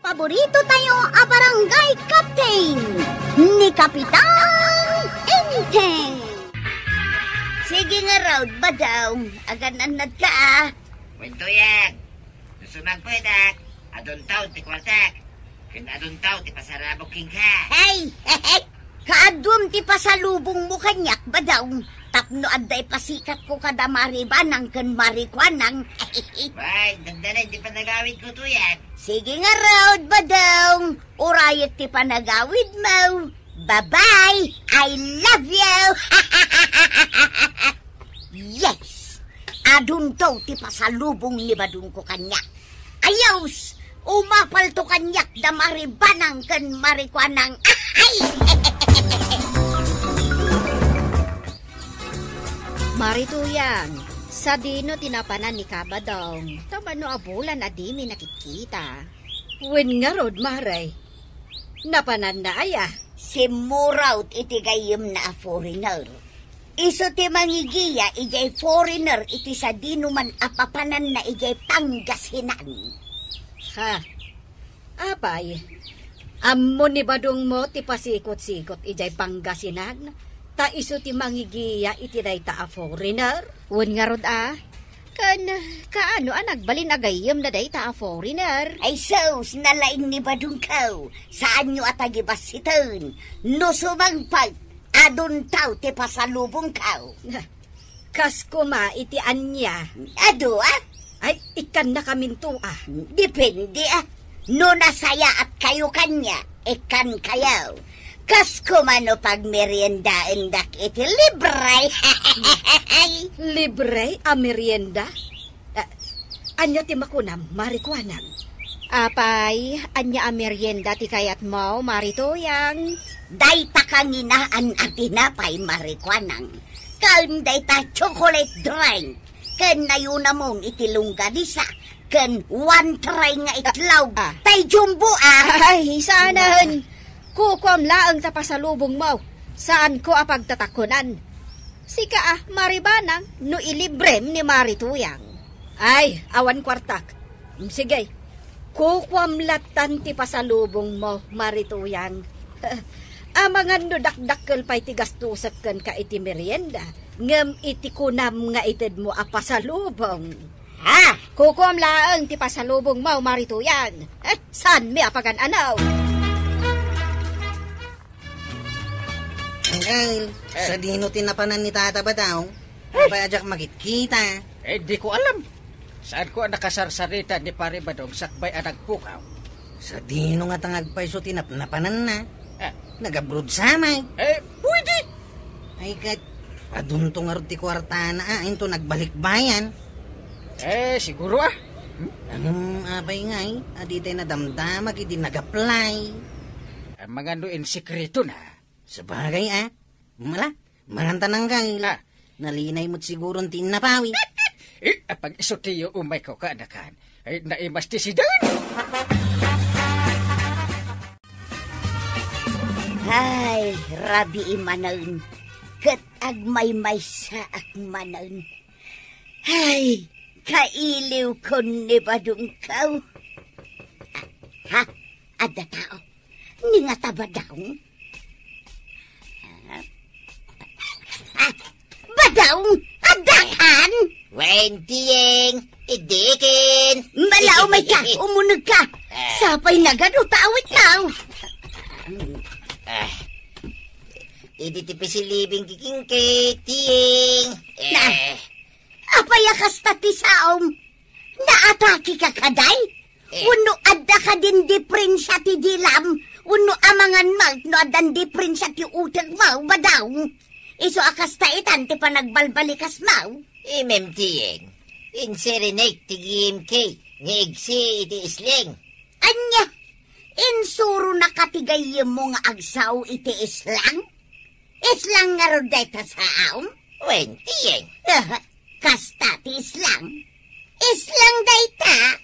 Paborito tayo a barangay captain ni Kapitan Enteng. Sige nga raw, badaw. Agan anad ka ah. Kwento yan. Susunang po edak. Adon tao ti kwartak. Kin adon tao ti pasarabok king ka. Hey! Kaadum ti pasalubong mo kanyak, badaw. Tapno aday pasikat ko kada maribanang kan marikwanang. Bay, dandanan ti panagawid ko to yan. Sige nga raw, badaw. Urayat ti panagawid mo. Bye-bye! I love you! Yes! Adun to ti pasalubong ni badung ko kanyak. Ayos! Umapal to kanyak da maribanang kan marikwanang. Ay! Marituyang, sa dino tinapanan ni Kabadong. Tamano abulan adimi nakikita. Wen nga rod, Maray. Napanan na aya. Si Muraut iti gayem na foreigner. Iso ti mangigiya ijay foreigner iti sa dinuman apapanan na ijay Pangasinan. Ha? Apay, ammo ni badong mo ti pasikot-sikot ijay Pangasinan. Ta iso ti mangigiya iti dayta a foreigner. Wen nga rod kaano nagbalin agayem na dayta a foreigner. Ay sos, nalaing ni badung kaw. Saan nyo atagibas siton? No sumangpag, adun tao ti pasalubong kaw. Kas kuma iti anya. Ado Ay, ikan na kaminto Depende No nasaya at kayo kanya, ikan kayaw. Kas kumano pag meriendaan dak iti libre. Libre a merienda? Anya ti makunam, marikwanang. Apay, anya a merienda ti kayat mo, Marituyang. Dayta kanginaan at tinapay marikwanang. Kalm dayta chocolate drink. Ken nayuna mong itilungga disa. Ken one try nga itlaw. Tay jumbo Ay, sanahan. Kukom laang tapasalubong mo. Saan ko apagtatakunan? Sika maribanang no ilibrem ni Marituyang. Ay, awan kwartak. Sige, kukom latan ti pasalubong mo, Marituyang. Amangan no dakdakkel pa'y ti gastusak kan ka iti merienda. Ngem iti kunam nga ited mo a pasalubong. Kukom laang ti pasalubong mo, Marituyang. San mi apagan anaw? Angel, sa dino tinapanan ni Tata Badaw, abay ajak magkikita. Di ko alam. Saan ko nakasarsarita ni Pare Badong sakbay anag pukaw? Sa dino nga tangagpay so tinapnapanan na. Nag-abroad samay. Pwede. Ay kat, adunto nga rin ti kwarta na into nagbalik bayan. Siguro Abay nga aditay na damdamag iti nag-apply. Ang mga noon sikreto na. Sabagay manganta nang kang nalinay mo't siguro tinapawi. Apag iso tiyo umay ko kaanakan, ay naimas ti sidan. Ay, rabi imanaun. Kat agmay-may sa akmanaun. Ay, kailiw ko ni badung kaw. Ada tao. Ni nga tabadaw. Badaw! Adakan! Wentiyeng, idikin. Malaumay ka, umunag ka. Sapay na gano tawit now. Iditipisilibing kikingke, tiyeng. Apayakas tati saom. Naatake ka kaday? Uno adda ka din diferensya ti dilam. Uno amangan malt no adan diferensya ti utag mau, badaw. Iso akas taitan ti panagbalbalikas mau. Imem tiyeng, inserinek ti gimke, ngigsi iti isling. Anya, insuro na katigay mo nga agsaw iti islang? Islang nga ro dayta sa aom? Wen, tiyeng. Kasta ti islang? Islang dayta?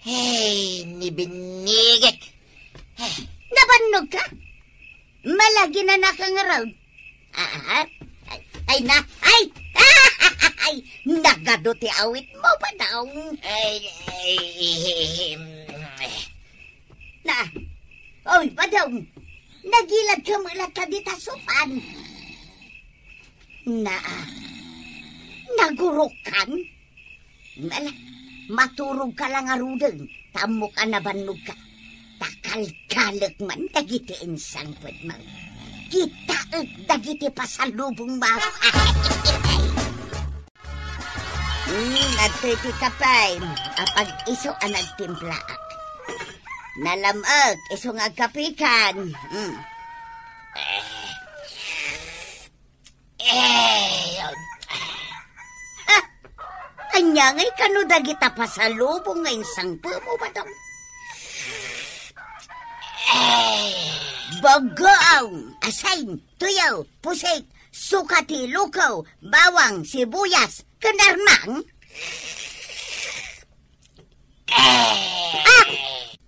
Hey, nibinigik. Nabannog ka? Malagi na nakangaraw. Ay, nagado ti awit mo ba daw? Oy, badong, nagilad ka mula ka di tasupan. Nagurukan? Mala, maturog ka lang arudeng, tamo ka nabanog ka. Takal-kalak man, dagiti insangpad mo. Kita dagiti pasalubong mo. Nagtiti ka pa, apag iso ang nagtimplaak. Nalamag, iso nga kapikan. Anya ngay kano dagita pasalubong nga insangpo mo ba dong? Bogong, asain, tuyaw, pusik, sukati, lukaw, bawang, sibuyas, kenarmang.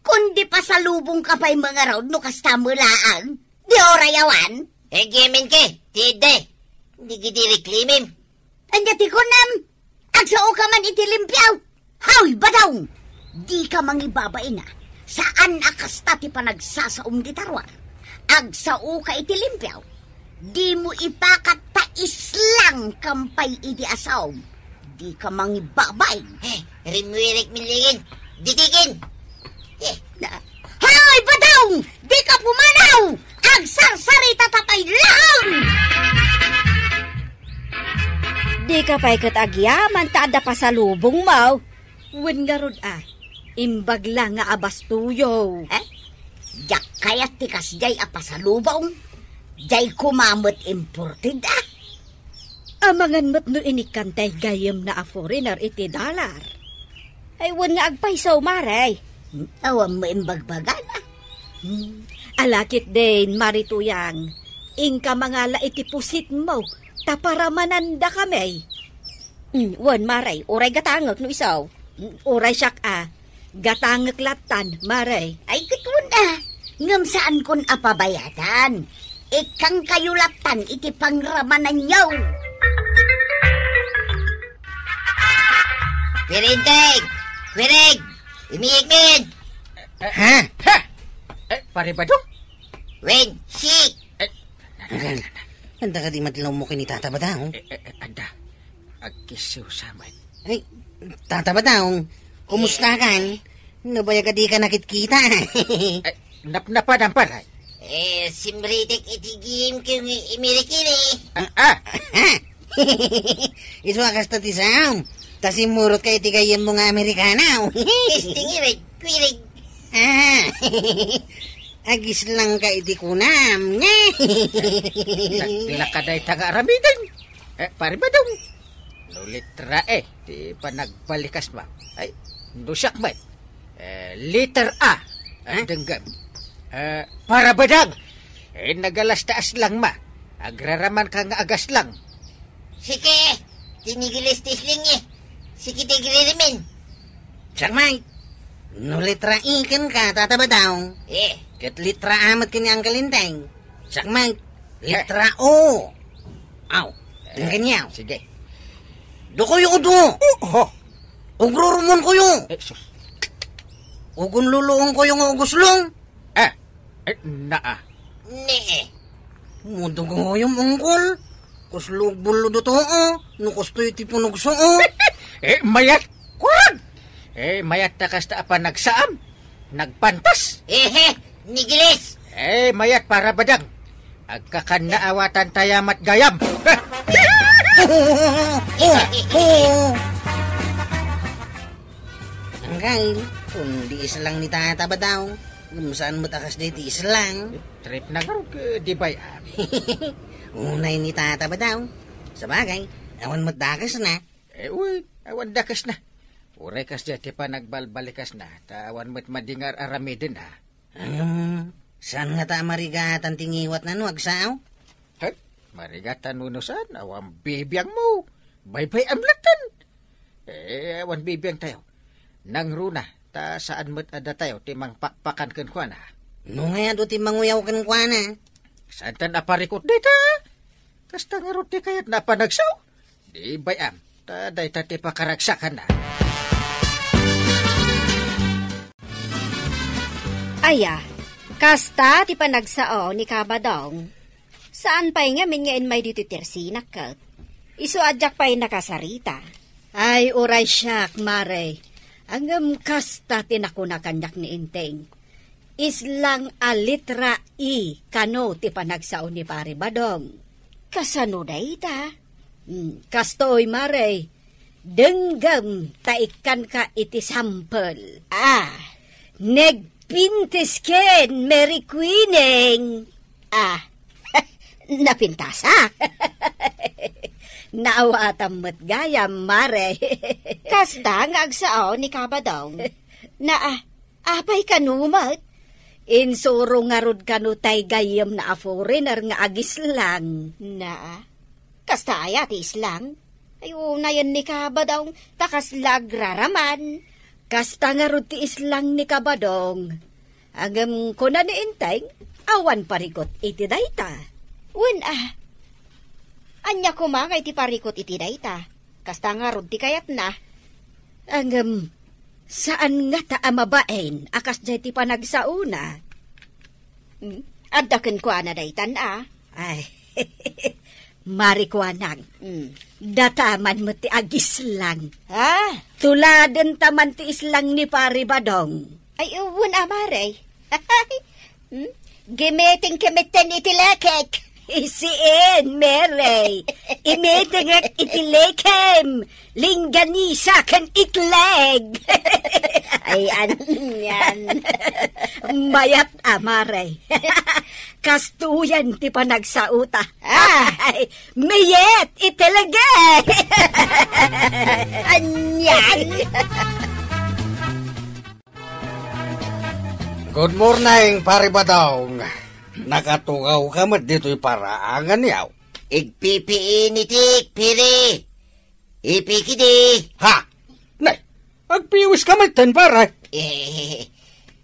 Kundi pasalubong ka pa'y mga raw no kastamulaan, di orayawan. Gemen ke, tide. Hindi gidi reklimim. Anya ti kunam, agsao ka man itilimpyaw. Hawi badaw, di ka mangibabay na. Saan akasta ti panagsasaom di tarwar? Agsao ka itilimpyaw. Di mo ipakat ta islang kampay iti asaw. Di ka mangibabay. Rimwirik milingin. Ditigin. Hay, badaw! Di ka pumanaw! Agsarsarita tapay lang! Di ka pa'y katagyaman tada pasalubong mo. Wen nga rod imbag lang nga abastuyo. Jak kayat tikas jay apasalubong. Jay kumamot imported Amangan mo't no inikantay gayam na a foreigner iti dollar. Ay, wan nga agpaisaw, maray. Awam mo imbagbagan Alakit din, Marituyang. Ingka mga iti pusit mo, tapara mananda kami. Wan, maray, oray gatangak no isaw. Oray siyak gatangak latan, maray. Ay kitun ngam saan kon apabayatan. Ikang kayulatan iti pangramanan nyaw. Pirinteg! Pirig! Umiikmin! Ha? Pare Badong? Wen, sik! Handa ka di matilaw mo kini Tata Badang. Anda, agkisiw sa amin. Ay, Tata Badang, kumusta kan? Nabaya ka di ka nakitkita. Napnapan ang paray. Simbritek itigim kyung imirikiri. Iso akas tati Sam. Tasimurot ka itigayem mo nga Amerikana. Kistingirig, kwirig. Agis lang ka iti kunam. Nilakaday taga-aramidan. Pare Badong. Nulitra di pa nagbalikas ma. Ay, nusak man. Liter A. Ang denggam. Para Badang. Nagalas taas lang ma. Agraraman ka nga agas lang. Sige, tinigilis tisling Sige tigirimin. Sakmay, no litra ikan ka, Tata Badang. Kat litra amat kini ang kalinteng. Sakmay, litra O. Aw, tingkan niyaw. Sige. Do kayo do. Ugrurumon ko yung. Sus. Ugun luluong ko yung uguslong. Naa. Nee. Mundo ko yung ungkol. Kuslog bulo do to nukustoy ti punugso Mayat. Kurag. Mayat na kasta apa nagsaam. Nagpantas. Nigilis. Mayat para Badang. Agkakan naawatan tayamat gayam. Hanggang, kundi isa lang ni Tata Badang. Saan mo takas dito isa lang. Trip na garog, di ba yan? Unay ni Tata Badang. Sabagay, awan mo takas na. Uy, awan dakas na. Uray kas dyan, pa nagbalbalikas na. Tawan mo't madingar aramidin ha. Saan nga ta marigatan tingiwat na nuag sao? Hey, marigatan nunusan, awan bibiyang mo. Bye-bye amlatan. Awan bibiyang tayo. Nang runa, ta saan mo't ada tayo, timang pakpakan kan kwa na. No nga do timang uyaw kan kwa na. Saan ta naparikot dita? Kasta nga roti kayat napanagsaw. Di bayam, ta day tati pakaragsakan na. Kasta ti panagsao ni Kabadong. Saan pa'y nga mingain may dito tersinak kat? Iso adyak pa'y nakasarita. Ay, oray siyak, Mare. Ang kasta tinakunakanyak ni Inteng. Islang a litra I kano ti panagsao ni Pari Badong. Kasano na ita? Kastoy, Mare. Denggam taikan ka iti sampel. Nagpintis ken, Mary Queening. Napintasa. Naawatam mo't gayam, Mare. Kasta nga agsao ni Kabadong. Apay kanumat. Insuro nga rod kanu tay gayam na a foreigner nga agis lang. Kasta ay atis lang. Ay unayan ni Kabadong takas lagraraman. Kasta nga rod ti islang ni Kabadong. Agam ko na ni Inteng, awan parikot iti dayta. Anya kumangay ti parikot iti dayta. Kasta nga rod ti kayat na. Saan nga ta amabaen akas jay ti panagsauna? Addaken ko na daytan Ay, marikwanang. Dataman mo ti agis lang. Tuladen taman ti islang ni Pari Badong. Ay, Mare. Gimeting kemiten iti lekek. Isiin, Mary. Imetingak itilekem. Lingganisa kan itleg. Ay, yan. Mayat, Mare. Kastuyan ti panagsauta. Ay, mayet itilege. Anyan. Good morning, Pari Badong. Nakatugaw ka mat dito'y paraangan yaw. Igpipiinitik, piri. Ipikidi. Ha? Nay, agpiwis ka mat tan, para.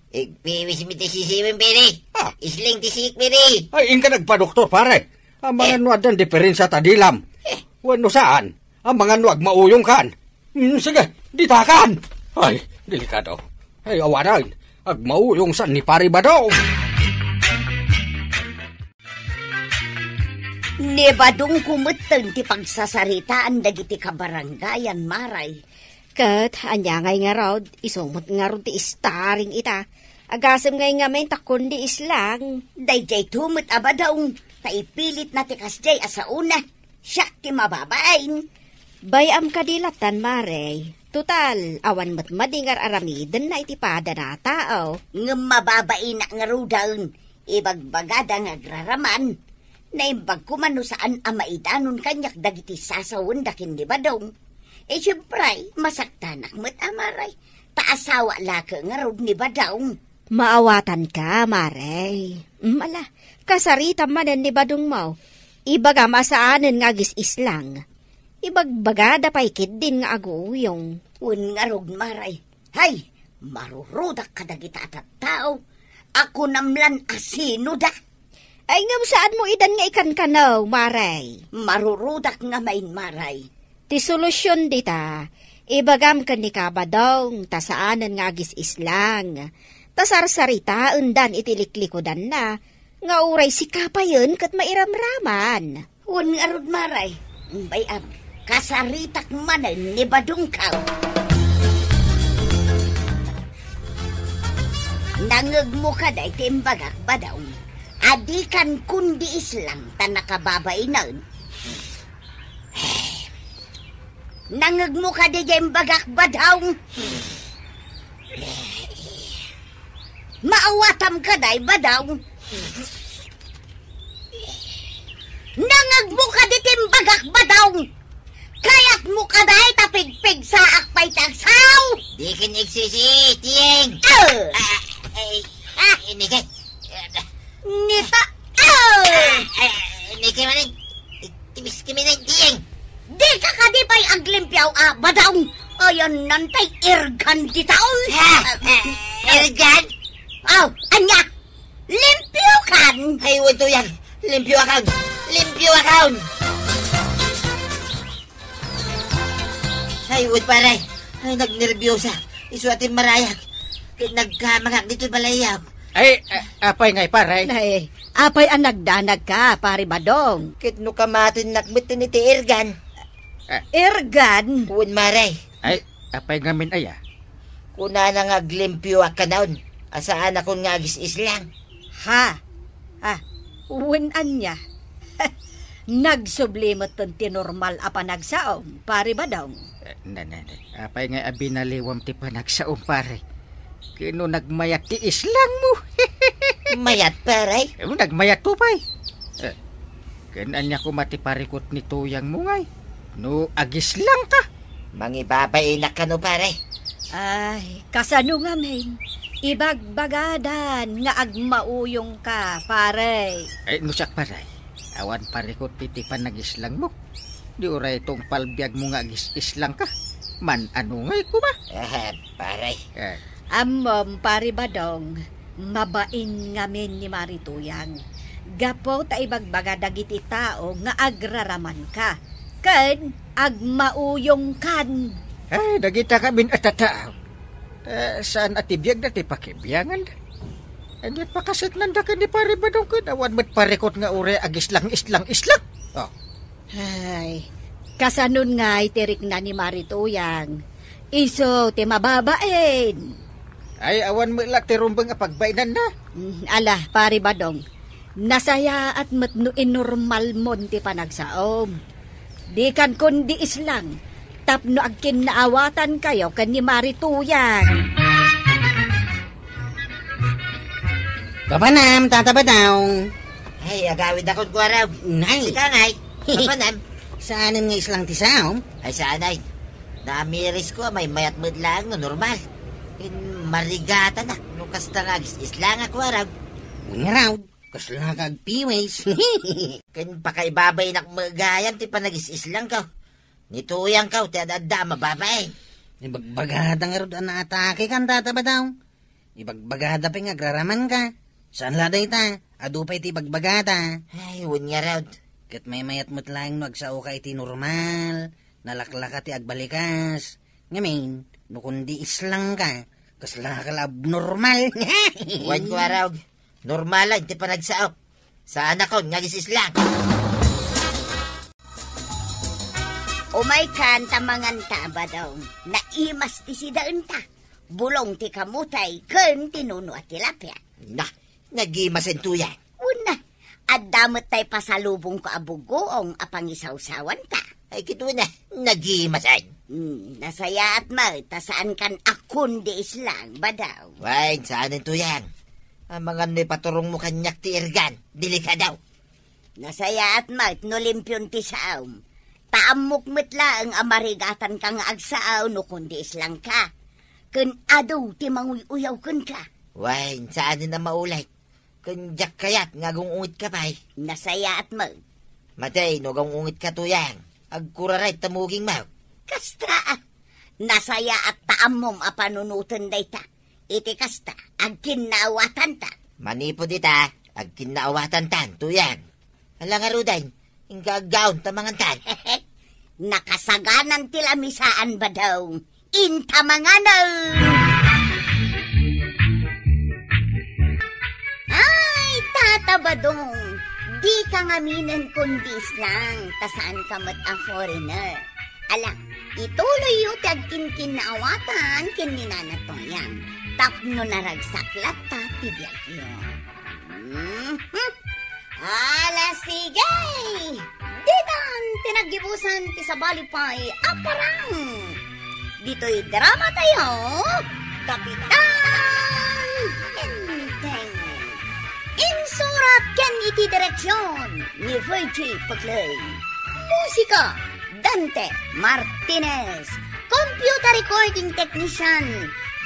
Igpiwis mi tisisiwin, piri. Isling tisik, piri. Ay, inka nagpa-doktor, pare. Ang mga nuad ng diferensya tadilam. Wano saan? Ang mga nuag mauyong kan. Sige, ditakan. Ay, delikado. Ay, awanan. Ag mauyong san ni Pari Badong. Ni Badong kumuteng ti pagsasaritaan dagiti kabarangayan, Maray. Kat, anya ngay nga raw, isumot nga raw ti istaring ita. Agasam ngay nga may takon di islang. Dayjay tumot abadong, taipilit na ti kasjay asauna. Siyak ti mababain. Bayam kadilatan, Maray. Tutal, awan mo't madingar aramiden na itipada na tao. Ngam mababain na nga rudaun, ibagbagada nga agraraman. Naimbag ko man no saan amaidanon kanyak dagiti sasawon dakin ni Badong. Siyempre, masaktanak mo't Maray. Taasawa laka nga rod ni Badong. Maawatan ka, Maray. Ala, kasarita manan ni Badong mo. Ibaga masaanan nga gis lang. Ibagbagada pa ikid din nga aguyong. Un nga rog, Maray. Hay, marurudak ka dagita at tao. Ako namlan asino da. Ay ngam saan mo idan nga ikan kanaw, Maray? Marurudak nga main, Maray. Ti solusyon dita, ibagam ka ni Kabadong, tasaanan nga agis islang. Tasarsarita, undan itiliklikodan na, nga uray si kapayon kat mairamraman. Un nga rog, Maray. Bayab, kasaritak manan ni Badong ka. Nangag mo ka day timbagak Badong. Adikan kundi islang ta nakababay na. Nangag mo ka day timbagak Badong. Maawatam ka day Badong. Nangag mo ka di timbagak Badong. Kaya't mo ka day tapigpig sa akpay tagsaw. Di kinigsisi, tiyeng. Inigay. Nita. Inigay manig. Tibis kami na, tiyeng. Di ka kadipay aglimpyaw, Badong. Ayan nantay irgan di taon. Ergan? Anya. Limpyo kan. Ay, wato yan. Limpyo account. Limpyo account. Ay, wad paray. Ay, nagnervyosa. Isu atin marayag. Nagkamangak dito balayaw. Ay, apay ngay paray. Nay, apay ang nagdanag ka, pare Badong. Kit no kamatin nakbit ni ti Ergan. Ergan? Kun maray. Ay, apay ngamin aya. Kuna na nga glimpyo akanaon. Asaan akong nga islang. Ha? Uwinan niya. Nagsublimot ton tinormal apa nagsaom, pare Badong. Nanay, apay ngay abinaliwam ti panagsaom pare. Kino nagmayat ti islang mo. Mayat paray. Nagmayat po pay. Kanan niya ko matiparikot ni tuyang mo ngay. No, agis lang ka. Mangibabay na ka no paray. Ay, kasano nga men? Ibagbagadan nga agmauyong ka, pare. Ay, nusak paray. Awan parikot ti panagislang mo. Di uray itong palbiag mo nga agis-islang ka. Man, ano ngay ko ba? Paray. Amom, pare Badong, mabain ngamin ni Marituyang. Gapo ta ibagbaga dagiti tao nga agraraman ka. Ken agmauyong kan. Ay, dagita kami at tataaw. Saan atibiyag na ti pakibiyangan? Hindi pakasit nanda ka ni pare Badong ka. Awan mat parikot nga ure agislang islang. Oh. Ay, kasanon nga itirik na ni Marituyang. Iso, ti mababain. Ay, awan mo ila tirumbang pagbainan na. Ala, pare Badong, nasaya at matno inormal mon ti panagsaom. Di kan kundi islang, tapno agkin naawatan kayo kan ni Marituyang. Babanam, Tata Badong. Ay, agawid akong kwaraw. Nay. Sika ngay. Kapanan. Saanin nga islang tisaom? Ay, saanay. Namiris ko, may mayat mo't lang no normal. Marigata na. No kasta nga islang ako araw. Nga raw, kasla kag piways. Kan pakaibabay nak magayan ti panagis-islang ka. Nituyang ka, ti adada mababay. Ibagbagada nga rin na atake kan, Tata Badong. Ibagbagada pa nga agraraman ka. Saan laday ta? Adupay ti ibagbagada. Ay, wun nga raw. Kat may mayat mo't lang no agsao ka iti normal. Nalaklaka ti agbalikas. Ngamin, no kundi islang ka. Kasla ka abnormal. Wan ko araw. Normal lang, ti panagsaop. Saan ako, ngagisislang. Umay kan tamangan ta, Badong. Naimas ti sidaan ta. Bulong ti kamutay, ken tinuno at tilapia. Nagimasin tuya. Una, at damot tay pasalubong ko abugoong apangisawsawan ta. Ay, kito na, nagimasin. Nasaya at tasaan kan akon di islang, Badaw. Wait, saan ito yan? Ang mga no'y paturong mo kanyak ti Ergan. Dili ka daw. Nasaya at no limpyon ti saom. Taamok mitla ang amarigatan kang agsaaw no kundi islang ka. Kun adaw ti manguyaw kun ka. Wait, saan na maulay? Kun jak kayat ngagong ungit ka pa'y. Nasaya at Matay, no gong ungit ka tuyang. Agkuraray tamuging mau. Kasta, nasaya at taamom apanunutan day ta. Iti kasta, agkin naawatan ta. Manipo dita, agkin naawatan tan, tuyang. Alang aruday, ingagawon tamangan tan. Nakasaganan tilamisaan ba daw? Intamanganan! Ay, Tata Badong, di ka ngaminin kundis lang, tasaan ka mat a foreigner. Ala, ituloy yung tagkin kinaawatan kininanatoyang. Tapno naragsaklat ta tibiyag yun. Ala, sige! Ditan, tinagibusan ti sa balipay, aparang! Dito'y drama tayo, Kapitan Enteng. Insurat ken iti direksyon ni Virgie Paglay. Musika, Dante Martinez. Computer recording technician,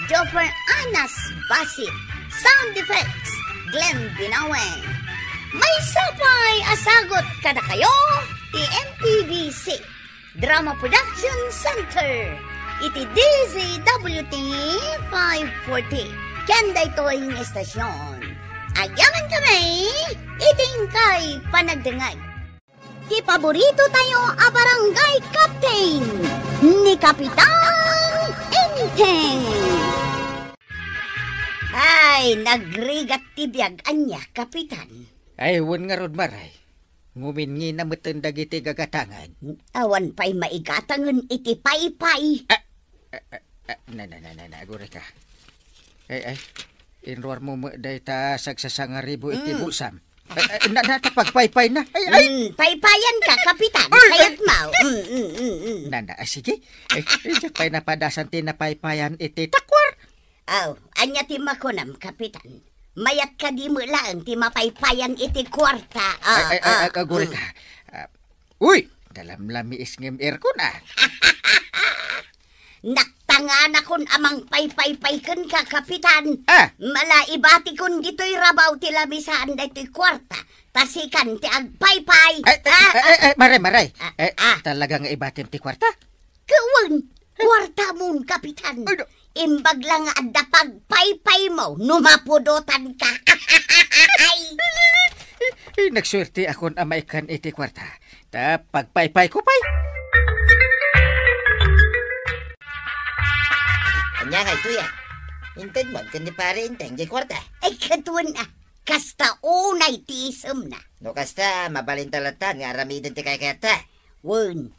Joffer Anas Basit. Sound effects, Glenn Binawe. May sapay asagot kada kayo, MPBC Drama Production Center. Iti DZWT 540. Kanda ito ang estasyon. Agyaman kami, iting kay panagdangay. Ti paborito tayo a barangay captain ni Kapitan Enteng. Ay, nagrigat tibiyag anya, kapitan. Ay, wan nga rod maray. Ngumingi na matandag iti gagatangan. Awan pa'y maigatangan iti paypay. Agure ka. Ay, inruar mo day ta sagsasangaribo iti busam. Natapagpaypay na. Ay. Paypayan ka, kapitan. Kaya't mau. Sige. Pay napadasan tinapaypayan iti takwar. Aw, anya ti makunam, kapitan. Mayat ka di mo lang ti mapaypayan iti kwarta. Agure ka. Uy, dalam lamiis ngem aircon Naktangan akon amang paypaypayken ka, kapitan. Malaibati kon dito'y rabaw ti lamisaan da ito'y kwarta. Tasikan ti agpaypay. Maray. Talagang ibatim ti kwarta? Kawan, kwarta mon, kapitan. Imbag lang adda pagpaypay mo, numapudotan ka. Nagswerte akon amaikan iti kwarta. Ta pagpaypay ko pay. Anya nga ito yan. Intend mo, kundi pare intend di kwarta. Ay, katuan kasta unay tisem na. No kasta, mabalintalatan nga ramidin ti kay kata. Wen,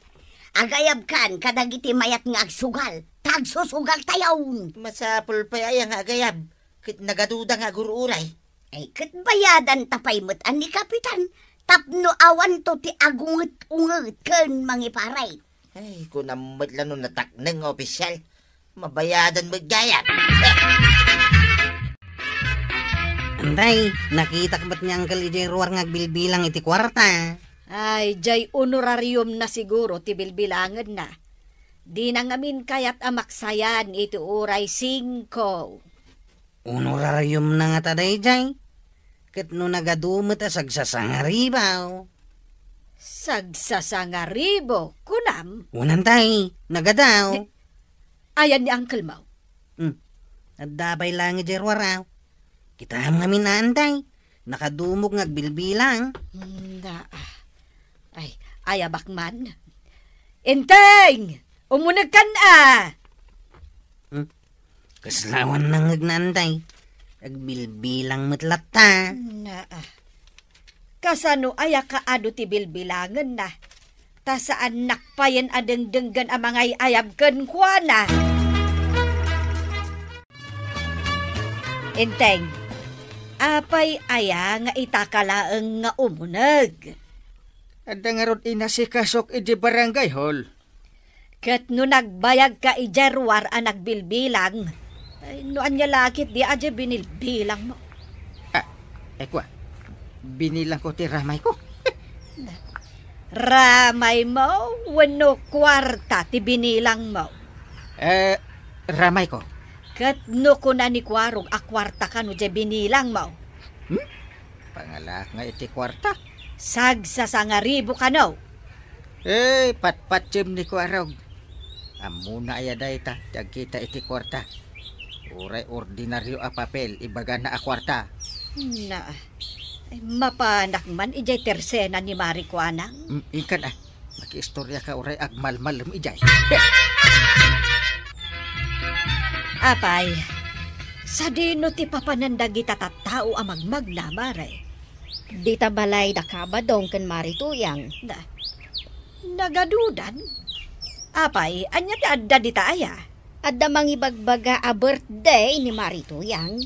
agayab kan kadagiti mayat nga agsugal. Tagsusugal tayawn. Masapul pa ay ang agayab. Kit nagaduda nga guruuray. Ay, kit bayadan tapay mutan ni kapitan. Tapno awan to ti agunget-unget ken mangiparay. Ay, kung namad lang nung nataknang opisyal, mabayadan maggayan. Anday, nakita ka ba't niya ang kalidya ruwar nga bilbilang iti kwarta? Ay, jay honorarium na siguro ti bilbilangan na. Di na ngamin kayat amaksayan iti uray 5. Honorarium na nga taday, jay. Kat no nagadumot sagsasangaribaw. Sagsasangaribo, kunam. Unantay, nagadaw. Ayan ni Uncle Mau. At dabay lang iti ruwaraw. Kita nga minantay. Nakadumog ngagbilbilang. Ay, ayabakman. Enteng! Umunag kan Kaslawan nang nagnantay. Agbilbilang matlata. Kasano aya kaado ti bilbilangan na. Ta saan nakpayan adengdenggan ang mga ayab ken kuana. Enteng, apay aya nga itakalaeng nga umunag. Adda nga rod inasikasok iti barangay hall. Ket no nagbayag ka ijarwar ang nagbilbilang, ay no anya lakit di aja binilbilang mo. Kwa, binilang ko ti ramay ko. Ramay mo, wano kwarta ti binilang mo. Ramay ko. Ket no ko na ni kwarog akwarta ka no di binilang mo. Pangalak nga iti kwarta. Sagsasangaribo ka no. Patpatsem ni kwarog. Amuna ayaday ta, kita iti kwarta. Uray ordinaryo a papel, ibaga na a kwarta. Mapanak man, ijay tersena ni Mari Kuanang. Ikan maki-istorya ka uray agmalmalem ijay. Apay, sa dino ti papanandag itatataw amag magnamare. Di ta balay da kabadong ken Mari Tuyang. Nagadudan? Apay, anya ti adda di taaya? Adda mangibagbaga a birthday ni Mari Tuyang.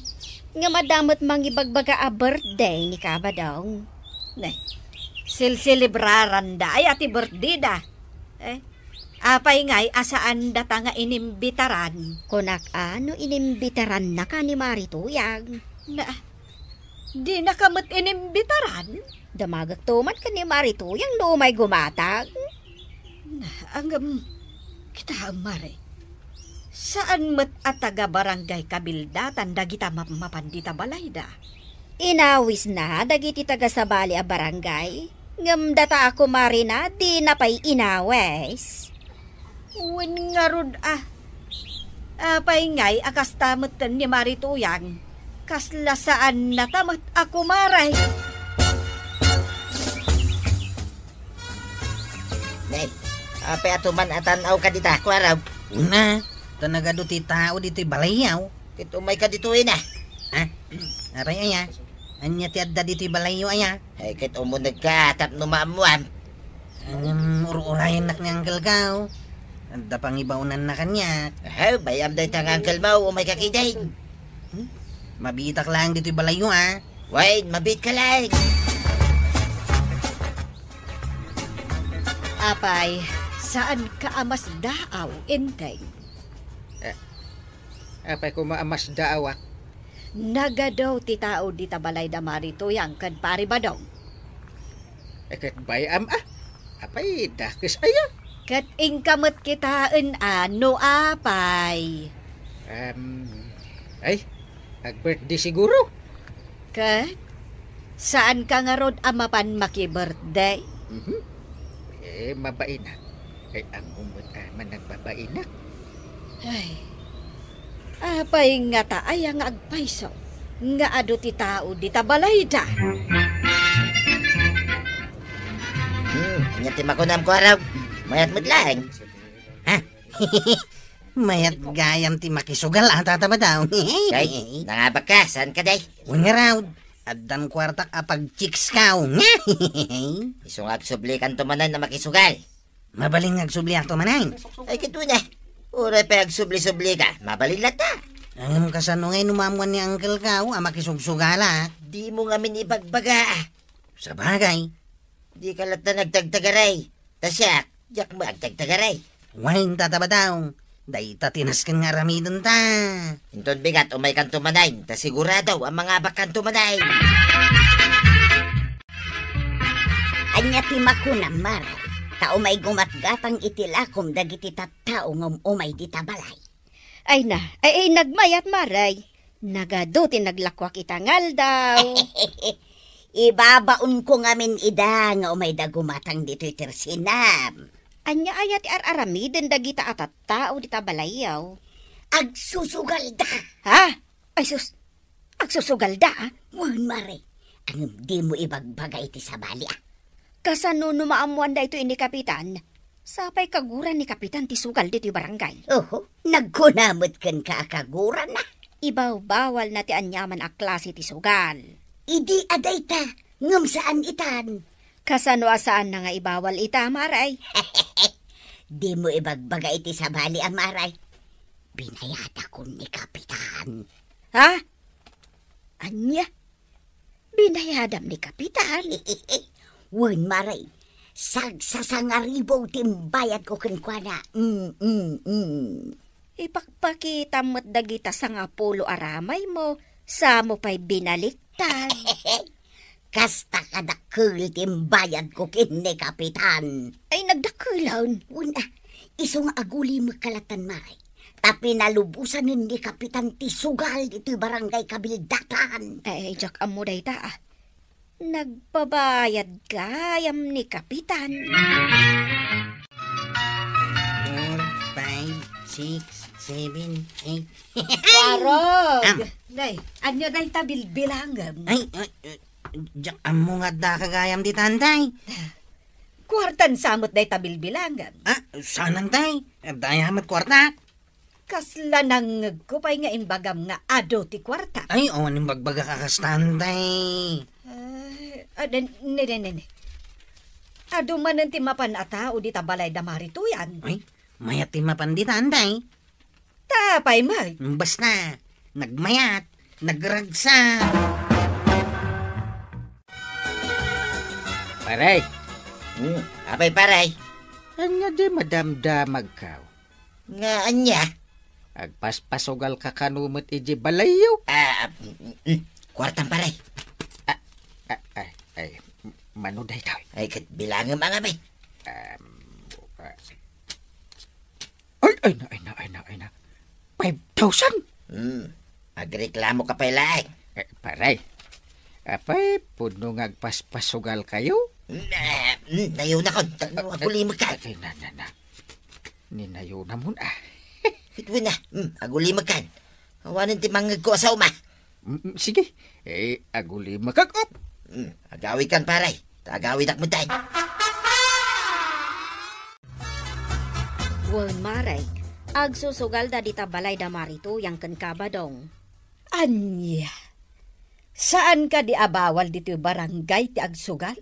Nga madamot mangibagbaga a birthday ni kabadong. Silsilibraran da ay ati birthday da. Apay ngay asaan data nga inimbitaran. Kunak ano inimbitaran na ka ni Mari Tuyang. Di nakamot inimbitaran? Damagak tuman ka ni Mari Tuyang lumay gumatag. Kita Mari. Saan met at taga barangay kabildatan dagita mapandita balayda? Inawis na dagiti taga sabali a barangay. Ngem data ako Mari na di napay inawis. Wen nga rod Apay ngay akas tamutan ni Mari Tuyang. Kasla saan natamot ako maray. Apay atuman atanaw ka dita, kwaraw. Una, tanagado ti tao dito balayaw. Kit umay ka dito na. Aray aya. Anya ti adda dito'y balayo aya. Ay kat umo nagkatap no maamuan. Ur-urayan nak ni Uncle Kao. Adda pang ibaunan na kanya. Bayam day tang uncle mo, umay kakiday. Mabitak lang dito'y balayo Wait, mabit ka lang. Apay, saan ka amas daaw, intay? Apay ko maamas daawak. Nagadaw ti tao di tabalay da marito yang kan pari ba daw? Kat bayam apay dakis aya. Kat ingkamot kitaan ano apay? Ay, ag-birthday siguro. Kat, saan ka nga rod amapan maki-birthday? Mabain na. Ay, ang umot man nagbabain na. Ay, apay nga taay ang agpayso. Nga ado ti tao di tabalay da. Anya timakunam ko araw. Mayat mo't lang. Mayat gayam ti makisugal tata ba daw? Kay, nangabak ka, saan ka day? Uy nga raw. Addan kwartak apag chicks kao. Isungag subli kan tumanan na makisugal. Mabaling agsubli ako manay. Ay kito na. Uray pa agsubli-subli ka, mabalin lata. Ang kasano ngay numamuan ni Uncle Kao makisugsugala. Di mo nga minibagbaga. Sa bagay. Di ka lata nagtagtagaray. Tasyak, yak mo agtagtagaray. Wain tata ba daw? Day tatinaskan nga ramidon ta. Inton bigat umay kan tumanay, ta sigurado ang mga bakan tumanay. Anya ti makunam maray. Ta umay gumatgatang itilakom dagiti tattao ngam umay di tabalay. Ay na, ay nagmayat maray. Nagado ti naglakwak itangal daw. Ibabaon ko ngamin ida nga umay da gumatang dito'y tersinam. Anya ayat aramiden dagita at tao di tabalayaw. Agsusugal da. Ha? Ay sus, agsusugal da Wan mare, ang di mo ibagbagay ti sabali Kasano numaamuan da ito ini kapitan? Sapay kaguran ni kapitan ti sugal dito barangay. Oho, nagkunamot kan kaakaguran na. Ibaw bawal na ti anyaman a klase ti sugal. Idi aday ta, ngam saan itan. Kasano asaan na nga ibawal ita, maray? Di mo ibagbagay ti sabali maray. Binayada ko ni kapitan. Ha? Anya? Binayadam ni kapitan? Wan maray, sagsasangaribo timbayad ko kenkwana. Ipakpakita mo't dagita sa nga pulo aramay mo, sa mo pa'y binaliktad. Kasta kadakil timbayad ko kini kapitan. Ay nagdakilaw. Una, isong aguli makalatan maray. Tapi nalubusan ni kapitan ti sugal dito barangay kabildatan. Ay, jak amo day ta Nagbabayad kayam ni kapitan. 4, 5, 6, 7, 8. Warog! Day, anyo day tabilbilangam. Ay, jak amo nga da kagayam di tanday. Kwartan samot day tabilbilangam. Sanang tay? Dayamat kwarta. Kasla nang kupay nga imbagam nga ado ti kwarta. Ay, awan yung bagbaga kakastanday. Nene. Ado man ti mapan ata o di tabalay damari to yan. Ay, mayat ti mapanditan day. Tapay may. Basta, nagmayat, nagragsa. Paray, Apay paray. anya di madamdamag ka. Nga anya. Agpaspasugal ka kanumot iji balayo. Kwartang paray. Ay, manuday daw. Ay kat bilangam ang amay. Ay na. 5,000? Magreklamo ka pa ilaay. Paray, apay, puno ngagpaspasugal kayo? Nayo na ko. Aguli magkan. Ay, na. Ninayo na mo na. Ito na. Aguli magkan. Awanin ti mangag ko sa uma. Sige, aguli makakop. Agawi kan paray. Agawi dak mo tayo. Wan maray, agsusugal da dita balay da marito yang kan kabadong. Anya, Saan ka di abawal dito barangay ti agsugal?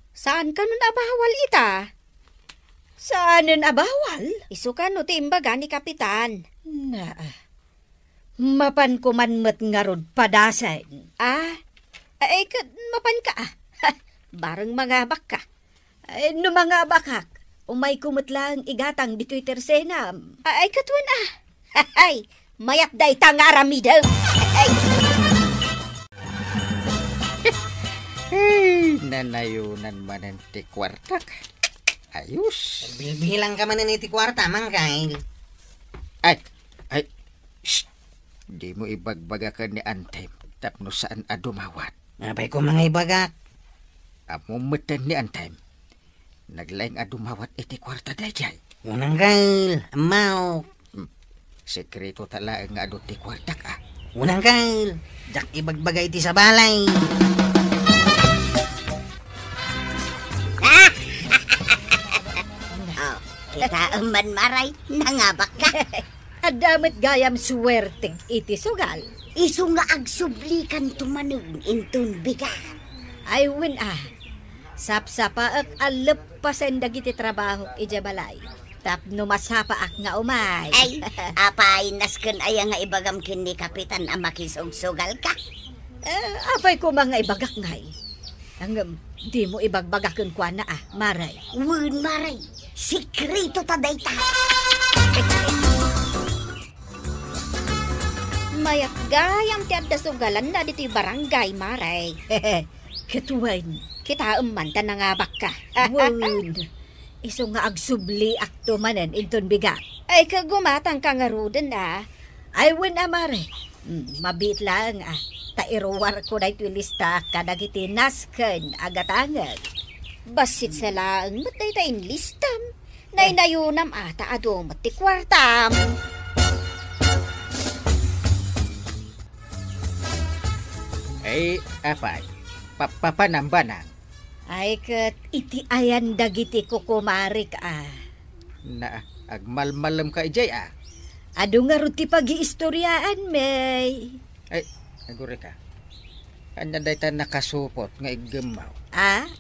Saan ka nun abawal ita? Saan nun abawal? Isu ka no ti imbaga ni Kapitan. Na, mapan ko man met nga rod padasan. Ay, mapan ka Barang mga baka. Ay, no mga bakak, umay kumot lang igatang dito'y tersenam. Ay, katuan Ay, mayat day tangaramidaw. Hey, nanayunan man ti kwartak. Ayos. Bilbilang ka man ti kwarta, Mangkay. Ay, shh. Di mo ibagbagakan ni Antay. Tapno saan adumawat. Abay ko mga ibagak. Amumutan ni Antay. Naglaing adumawat iti kwarta dayjay. Unang kail, amaw. Sekreto tala nga adu ti kwarta ka. Unang kail, jak ibagbagay ti sa balay. Kita man maray, nangabak ka. Adamit gayam suwerteng iti sugal. Isu nga agsublikan tumanong intun bigat. Ay win sapsapa ak alepasen dagiti trabaho ijabalay. Tapno masapaak nga umay. Ay, apay nasken aya nga ibagam kin ni Kapitan ang makisugsugal ka. Apay ko mga ibagak ngay. Ang di mo ibagbagakon kwa na maray. Wun maray, sikreto taday ta. Mayat gayam ti adda sugalan na dito'y barangay, maray. Ketuwan. Kita umanta na nga baka. Wun. Iso nga agsubli akto manen inton bigat. Ay, kagumatang ka nga ruden Ay wun amare. Mabit lang tairuwar ko na ito lista kadagiti nasken agatangan. Basit sa laang matay tayin listam. Nainayunam ata adomot ti kwartam. Ay, apay. Papanambanang. Ay kat iti ayan dagiti kukumarik Na, agmalmalam ka ijay Ado nga ruti pag-iistoryaan, May. Ay, naguri ka. Anya day ta nakasupot nga igemaw.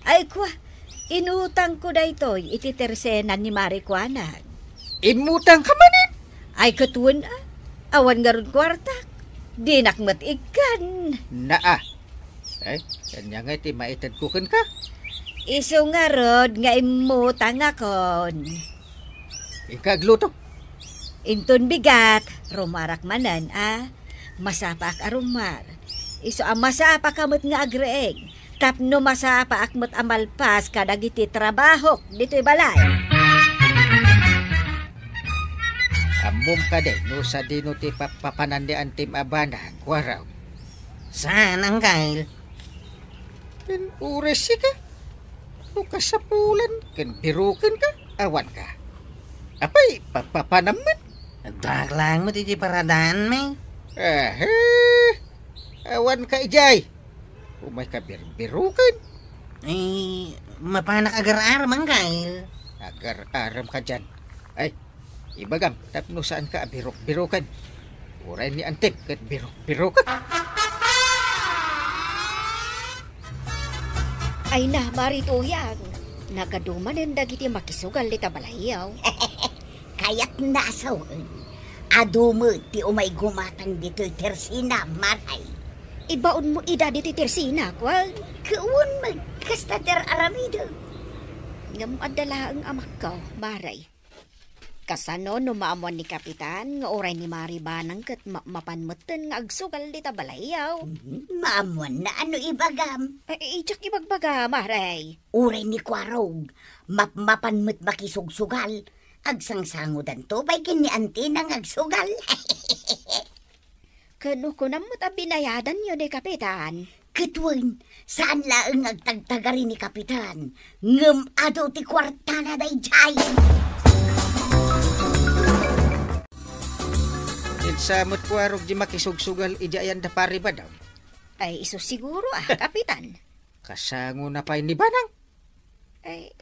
Ay kwa. Inutang ko da ito, iti tersenan ni Marikwanan. Imutang ka manin? Ay katuan awan nga ron kwartak. Di nakmat ikan. Naa. Ay, kanya nga iti maitad kukin ka. Iso nga rod nga imutang akon. Ikagluto. Inton bigat, rumarak manan masapak arumar. Iso masapak kamot nga agreeg. Tapno masapak mo't amalpas kadagiti trabaho dito'y balay. Amom ka de, no sa dino ti papanandian tim abana, kwaraw. Saan ang kail? Uresi ka. No kasapulan, kan birukin ka, awan ka. Apay, papanaman. Nagdaklang mo titi paradaan, May. Awan ka ijay. Umay ka birukin. Ay, mapanak agar-aram ang kail. Agar-aram ka dyan. Ay, ibagam, tapno saan ka birukan. Uray ni Antip, kat birukan. Ay na, marito yan. Nagaduman dagiti makisugal di tabalayaw. Kaya't nasaw. Adumo ti umay gumatang dito'y tersina, maray. Ibaon mo ida diti tersina, kwal. Kaun magkastader aramido. Ngam adala ang amak ko, maray. Kasano no maamuan ni Kapitan, nga oray ni Maribanang kat mapanmutin nga agsugal di tabalayaw. Maamuan na ano ibagam. Ay, ijak ibagbaga, maray. Uray ni Kwarog, mapanmut makisugsugal. Agsangsangudan to, bay kinianti ng agsugal. Kano ko namot binayadan yun ni Kapitan. Katuan, saan laang agtagtagari ni Kapitan? Ngam ado ti kwarta na day jay. Insamot kwarog di makisugsugal ijayan da pari ba daw? Ay, iso siguro Kapitan. Kasango na pa ni Banang. Ay,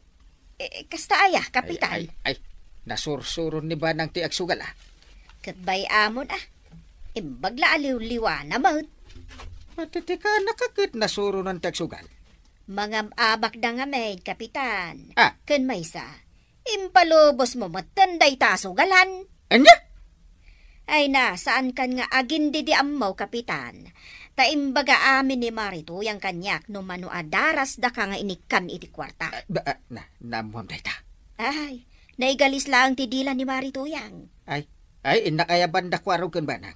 kasta Kapitan. Ay, nasursuron ni Banang ti agsugal Katbay amon Imbagla aliw-liwa na mahut. Pati ka nakakit na suro ng tagsugal. Mga abak na nga may, kapitan. Ah. Kan may sa, impalubos mo matanday tasugalan. Anya? Ay na, saan kan nga agin di amaw, kapitan. Taimbaga amin ni Marito yang kanyak no manuadaras da ka nga inikan iti kwarta. Namuam day ta. Ay, naigalis lang ti dila ni Marito yang. Ay, inakaya banda kwarog kan banang.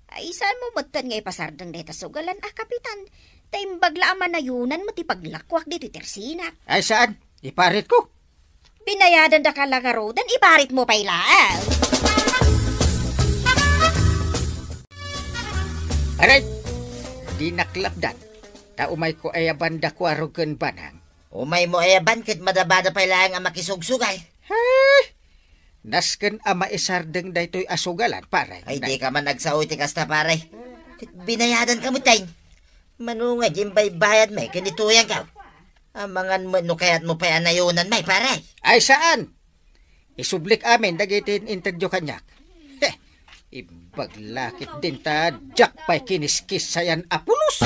Ay, saan mo matan nga ipasardang deta sugalan, kapitan? Taimbagla amanayunan mo ti paglakwak dito tersina. Ay, saan? Iparit ko. Binayadan da ka lagarodan, iparit mo pa ilaan. Aray, di naklapdan. Ta umay ko ay banda kwarog kan banang. Umay mo ayaban kat madabada pa ilang ang makisugsugal. Hay! Nasken ama isardeng daytoy asugalan, paray. Ay, di ka man nagsaoy ti kasta, paray. Binayadan ka mo, tayng. Manungay, jimbay bayad may, kanituyan ka. Amangan mo, no kaya't mo pa anayunan may, paray. Ay, saan? Isublik amin, dagitin interview kanyak. Ibaglakit din ta, jak pa'y kiniskis sayan apulos.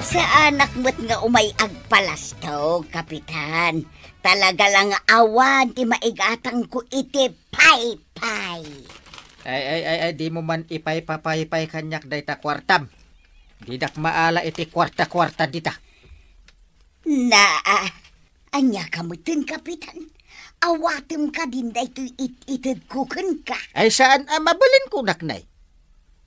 Sa anak mo't nga umay agpalasto, kapitan. Talaga lang awan ti maigatang ko iti pay-pay. Ay, di mo man ipay-papay-pay kanyak day ta kwartam. Di dak maala iti kwarta-kwarta dita. Anya kamutin, kapitan. Awatim ka din da ito itid kukan ka. Ay, saan mabalin ko naknay?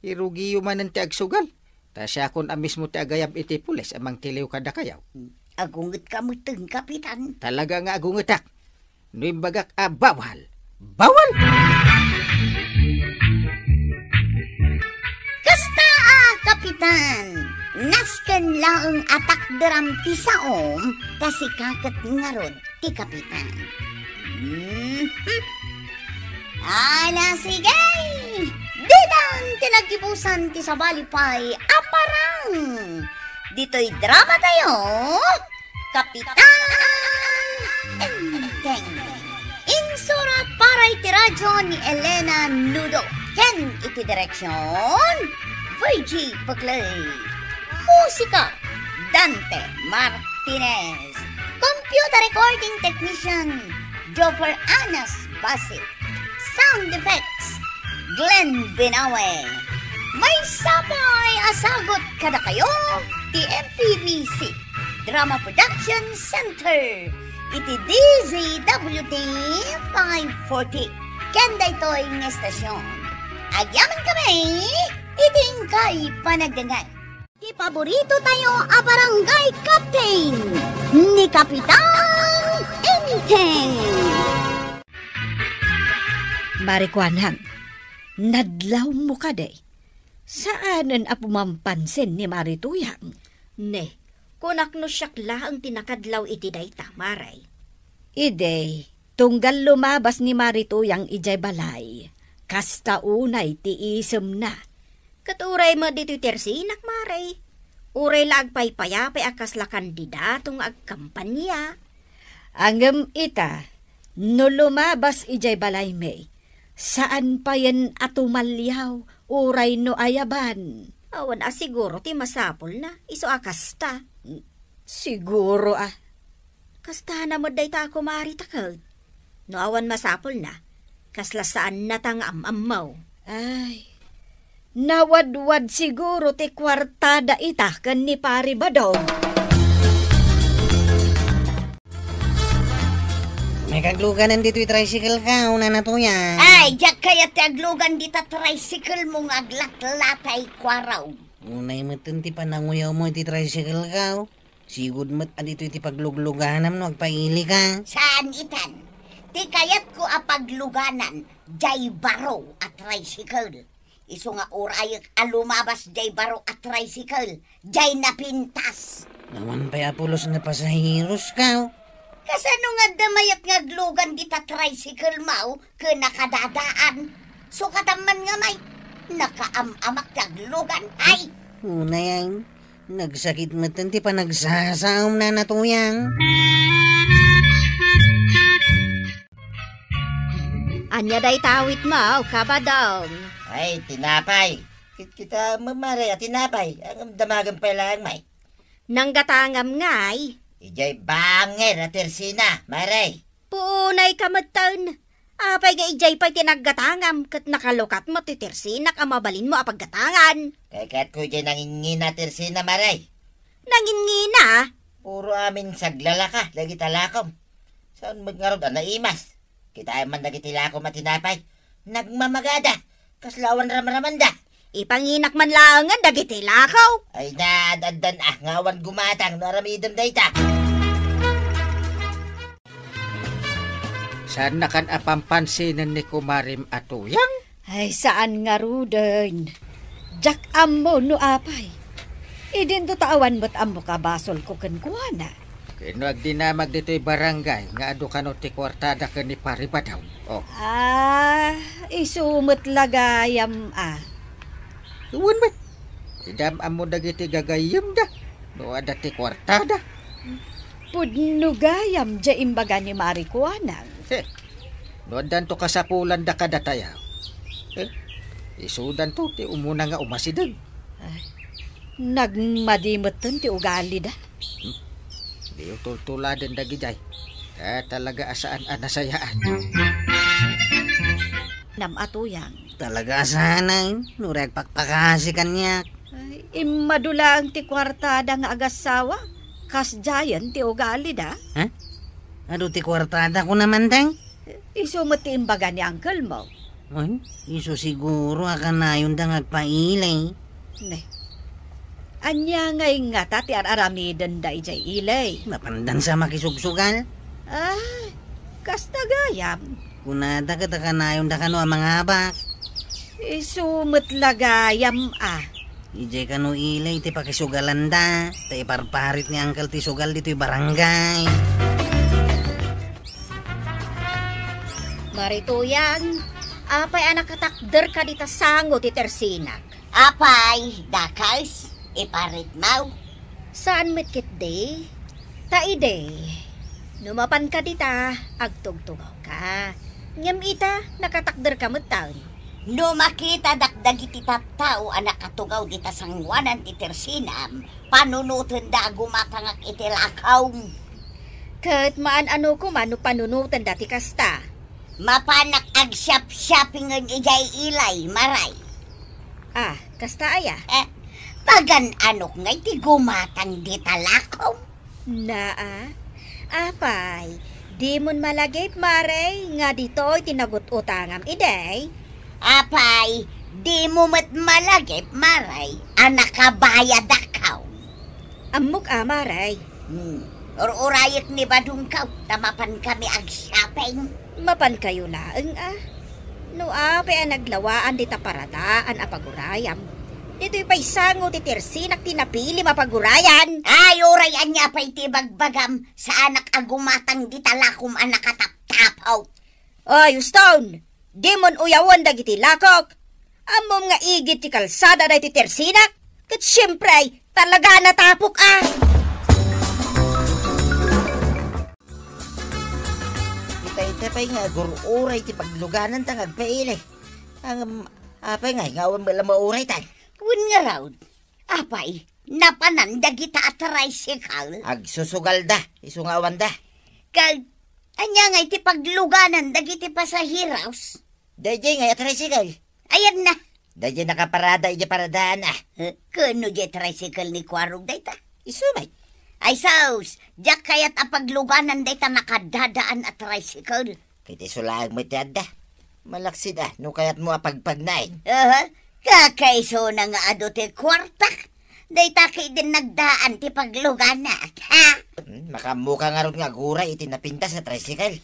Irugi man ang tiagsugal. Ta siya kun amis mo ti agayab iti pulis amang tiliw kada kayaw. Agunget kamutin, kapitan. Talaga nga agungetak. Nuim bagak bawal. Bawal! Kasta kapitan. Nasken lang atak daram ti saom kasi kakat ngarod ti kapitan. Ala sige! Didang tinagibusan ti sabalipay aparang. Dito'y drama tayo, Kapitan Enteng. Insurat para iti radyo ni Elena Nudo. Ken iti direksyon, Virgie Paclay. Musika, Dante Martinez. Computer recording technician, Joffer Anas Basit. Sound effects, Glenn Binawe. May sabay asagot kada kayo, TMPBC Drama Production Center. Iti DZWT 540. Kenda ito'y ng estasyon. Agyaman kami, iting kay panagdangan. Ipaborito tayo a barangay captain ni Kapitan Enteng. Marikwanhang, nadlaw mo ka day. Saanan a pumampansin ni Marituyang? Ne, kunak no syakla ang tinakadlaw iti dayta, maray. Idey, tunggal lumabas ni Marituyang ijay balay. Kasta unay ti isem na. Katuray mo dito tersinak, maray. Uray lagpay-payapay akas la kandidatong agkampanya. Angem ita, no lumabas ijay balay may. Saan pa yan atumalyaw, uray no ayaban? Awan siguro ti masapol na, iso akasta. Siguro Kasta na mo day ta ako maritakad. No awan masapol na, kasla saan natang amamaw. Ay, nawadwad siguro ti kwartada ita kan ni Pari Badong. May kagluganan dito yung tricycle ka, una na to yan. Ay, jak kaya ti aglugan dita tricycle mo nga aglatlatay kwaraw. Unay matan ti pananguyaw mo iti tricycle ka. Sigud mat adito iti paglugluganam no, agpaili ka. Saan itan? Ti kayat ko apagluganan, jay baro at tricycle. Iso nga urayak alumabas jay baro at tricycle, jay napintas. Naman pa apulos na pasahiros ka. Kasano nga damayat nga aglugan dita tricycle mau ke nakadadaan. So kataman nga may nakaamamak ti aglugan. Ay! Una yan, nagsakit matan ti pa nagsasaom na natuyang. Anya day tawit mo, kabadong. Ay, tinapay. Kita mamare at tinapay. Ang damagan pa lang, may. Nanggatangam ngay. Ijay banger at tersina, maray. Punay ka matan. Apay nga ijay pa'y tinaggatangam kat nakalukat mo titirsinak ang mabalin mo apaggatangan. Kaya kaya't ko ijay nangingina tersina, maray. Nangingina? Puro amin saglalaka, lagi talakom. Saan magngarod na imas? Kita ay man nagitilakom at tinapay. Nagmamagada, kaslawan ramaramanda. Ipanginak man lang nga dagiti lakaw. Ay naadadan ngawan gumatang naramidam dayta. Saan na kan apampansinan ni Kumarim Atuyang? Ay, saan nga ruden? Jak ammo no apay. Idin to tawan mo't ammo ka basol ko kuana. Kino agdinamag dito'y barangay nga ado kano ti kwartada ka ni Paribadaw. Oh, Isumot lagayam suwan ba? Idam amo dagiti gagayam da. No ada ti kwartada. Pudno gayam ja imbaga ni Marikuanang. No adan to kasapulan da kadatayaw. Isudan to ti umuna nga umasidag. Nagmadimatan ti ugali da. Di utultuladan da giday. Talaga asaan anasayaan. Nam Atuyang. Talaga sanay, nureg pakpakasi kanyak. Ay, imadula ang ti kwartada nga agasawa. Kas jayan ti ugali da. Ha? Ado ti kwartada ko naman, teng? Isumot ti imbaga ni uncle mo. Ay, iso siguro akan na yun da ngagpailay. Ne. Anya ngay nga ti aramidan da ijay ilay. Mapandan sa makisugsugal. Ay, kas tagayam. Kunada ka na yun da kano ang mga habak. Isumot lagayam Ijay kano ilay ti pakisugalan da. Ta iparparit ni Uncle ti sugal dito'y barangay. Marituyang, apay anak katakder ka dita sango ti tersinak. Apay, dakals, iparit mau. Saan mitkit de? Taide. Numapan ka dita, agtugtugaw ka. Ngam ita, nakatakder ka mataon. No makita dakdagi ti tattao anak katugaw dita sangwanan ti tersinam, panunutan da gumatangak iti lakaw. Kat maan ano ko mano panunutan dati kasta. Mapanak ag shop-shoppingan ijay ilay, maray. Kasta aya? Pagan anok ngay ti gumatang di talakaw. Apay, di mon malagip maray, nga dito'y tinagot utangam iday. Apay, di mo mat malagip, maray, anak kabayad akaw. Amok maray. Urayat ni badung kaw, tamapan kami ag shopping. Mapan kayo laeng No apay naglawaan di taparadaan apagurayam. Dito'y paisango ti tersinak tinapili mapagurayan. Ay, urayan niya pa'y tibagbagam sa anak agumatang di talakom anak katap-tapaw. Ay, Stone, di mon uyawan dagiti lakok. Amom nga igit ti kalsada da ti tersinak. Kat siyempre ay talaga natapok Ita pa'y nga gururay ti pagluganan tangag pailay. Ang apay nga ngawan mo lang mauray tan. Kun nga raw, apay, napanan dagita at tricycle. Agsusugal da, isungawan da. Kag, anya nga iti pagluganan dagiti pasahiraws. Dajay nga tricycle. Ayan na. Dajay nakaparada ija paradaan Kano di tricycle ni Kwarog dayta? Isumay. Ay saus, jak kayat apagluganan dayta nakadadaan at tricycle. Kiti sulag may tiada. Malaksid no kayat mo apagpagnain. Kakaiso na nga ado ti kwartak. Dayta kay din nagdaan ti pagluganat, ha? Makamuka nga ron nga guray iti napinta sa tricycle.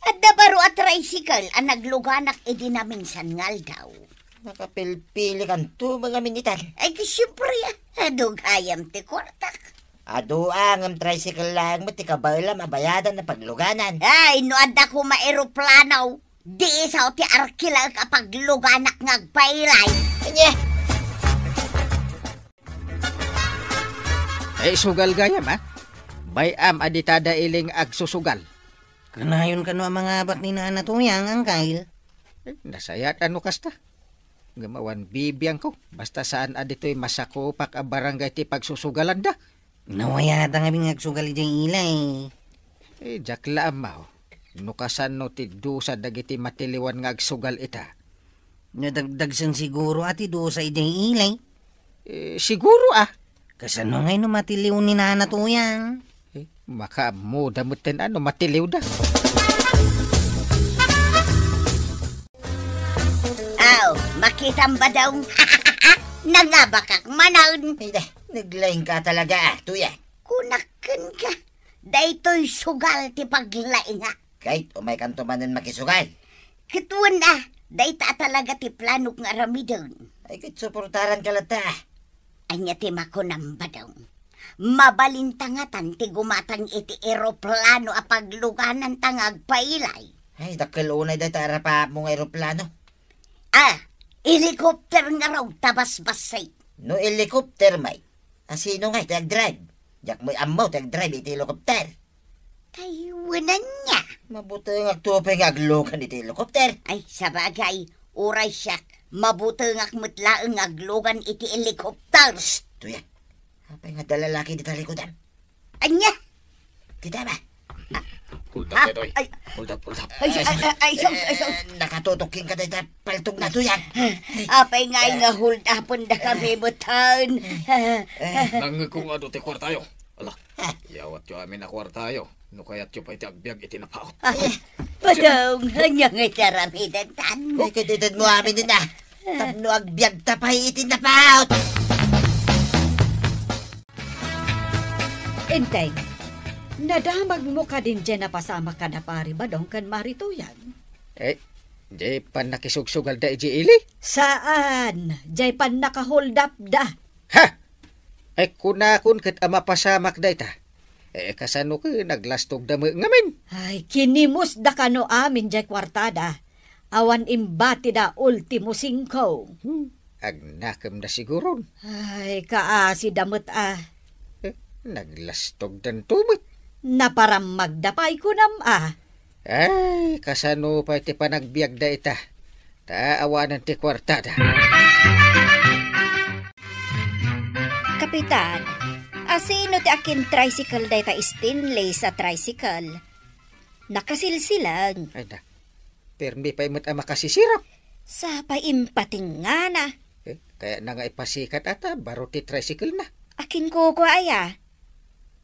At dabaro at tricycle ang nagluganak edi na minsan ngal daw. Nakapilpili kan to mga minitan. Ay siyempre, adog ayam ti kwartak. Ado ang tricycle lang mo ti kabayla mabayadan na pagluganan. Ay, no adda ko maeroplanaw. Di isaw ti arkila kapag luganak ngagpailay. Anya? Sugal gayam Bayam aditada iling agsusugal. Kanayon kano ang mga habak ni Natuyang, Uncle. Nasayat ano kasta? Gamawan bibiyang ko. Basta saan adito'y masakupak ang barangay ti pagsusugalan da. Nawayata nga bingagsugal ijay ilay. Jakla amaw. Nukasan no ti dusa dagiti matiliwan nga agsugal ita. Nadagdagsan siguro ati do sa ijay ilay. Siguro Kasano ngay no matiliw ni nana to yan? Maka mo damutin matiliw da. Aw, makitang ba daw? Nangabakak manan. Naglaing ka talaga, tuya. Kunakan ka. Daytoy sugal ti paglaing ha. Kahit umay kanto manan makisugal. Kituan dayta talaga ti planok nga ramidon. Ay, kahit suportaran ka lata. Anya ti makunam ba daw? Mabalintangatan ti gumatang iti eroplano a pagluganan tangag pailay. Ay, dakil unay da tara pa mong aeroplano. Helicopter nga raw tabas-basay. No helicopter, may. Sino nga, tag-drive. Jak mo'y amaw, tag-drive iti helicopter. Ay, wanan niya. Mabuti nga tupay nga aglugan iti helicopter. Ay, sabagay, uray siya. Mabuti nga mutlaang aglugan iti helicopter. Tuya, apay nga dalalaki di talikodan. Anya? Kita ba? Hold up, Toy. Hold up. Nakatutukin ka dito, paltog na tuya. Apay nga hold upon da kami butan. Nang kung ti kwartayo. Ala, yawat yo amin na kwartayo. No kaya't yo pa iti agbyag iti napaot. Padong, hanya nga taramidan tan mo. Ay, kaditad mo amin din Tapno agbyag tapay iti napaot. Intay, nadamag mo ka din dyan na pasama ka na pari ba dong kan marituyan? Di pa nakisugsugal da iji ili? Saan? Jay pan naka-hold up da. Ha! Kunakon kat ama pasamak da ita. Kasano ka naglastog da mo ngamin? Ay, kinimos da ka no amin jay kwartada. Awan imbati da ultimo 5. Agnakam na siguro. Ay, kaasi damot Naglastog dan tumit. Naparam magdapay ko nam Ay, kasano pa iti panagbiag da ita. Taawanan ti kwartada. Kapitan, asino ti akin tricycle da ita Stinley sa tricycle? Nakasilsilang. Ay na, permi pa imot ang makasisirap. Sa paimpating nga na. Kaya na nga ipasikat ata, baro ti tricycle na. Akin ko aya.